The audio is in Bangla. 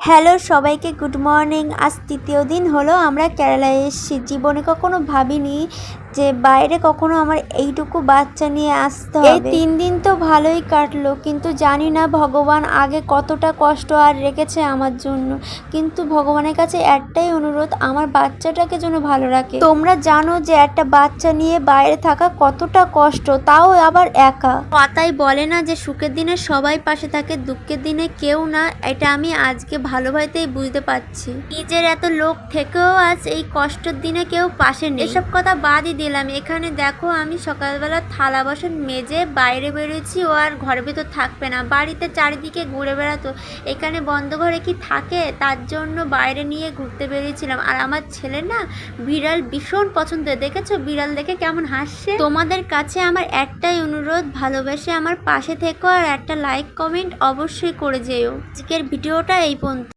হ্যালো সবাইকে গুড মর্নিং। আজ তৃতীয় দিন হলো আমরা কেরালায় এসেছি। জীবনে কখনো ভাবিনি যে বাইরে কখনো আমার এইটুকু বাচ্চা নিয়ে আসতে হবে। এই 3 দিন তো ভালোই কাটলো, কিন্তু জানি না ভগবান আগে কতটা কষ্ট আর রেখেছে আমার জন্য। কিন্তু ভগবানের কাছে একটাই অনুরোধ, আমার বাচ্চাটাকে যেন ভালো রাখে। তোমরা জানো যে একটা বাচ্চা নিয়ে বাইরে থাকা কতটা কষ্ট, তাও আবার একা। কথাই বলে না যে সুখের দিনে সবাই পাশে থাকে, দুঃখের দিনে কেউ না। এটা আমি আজকে ভালোভাবেই বুঝতে পারছি। নিজের এত লোক থেকেও আজ এই কষ্টের দিনে কেউ পাশে নেই। এসব কথা বাদই দিলাম। এখানে দেখো, আমি সকালবেলা থালা বাসন মেজে বাইরে বেরোচ্ছি। ও আর ঘরের ভেতর থাকবে না, বাড়িতে চারিদিকে ঘুরে বেড়াতো। এখানে বন্ধ ঘরে কি থাকে, তার জন্য বাইরে নিয়ে ঘুরতে বেরিয়েছিলাম। আর আমার ছেলে না বিড়াল ভীষণ পছন্দ। দেখেছো বিড়াল দেখে কেমন হাসছে। তোমাদের কাছে আমার একটাই অনুরোধ, ভালোবেসে আমার পাশে থেকো আর একটা লাইক কমেন্ট অবশ্যই করে যেও। আজকের ভিডিওটা এই পর্যন্ত।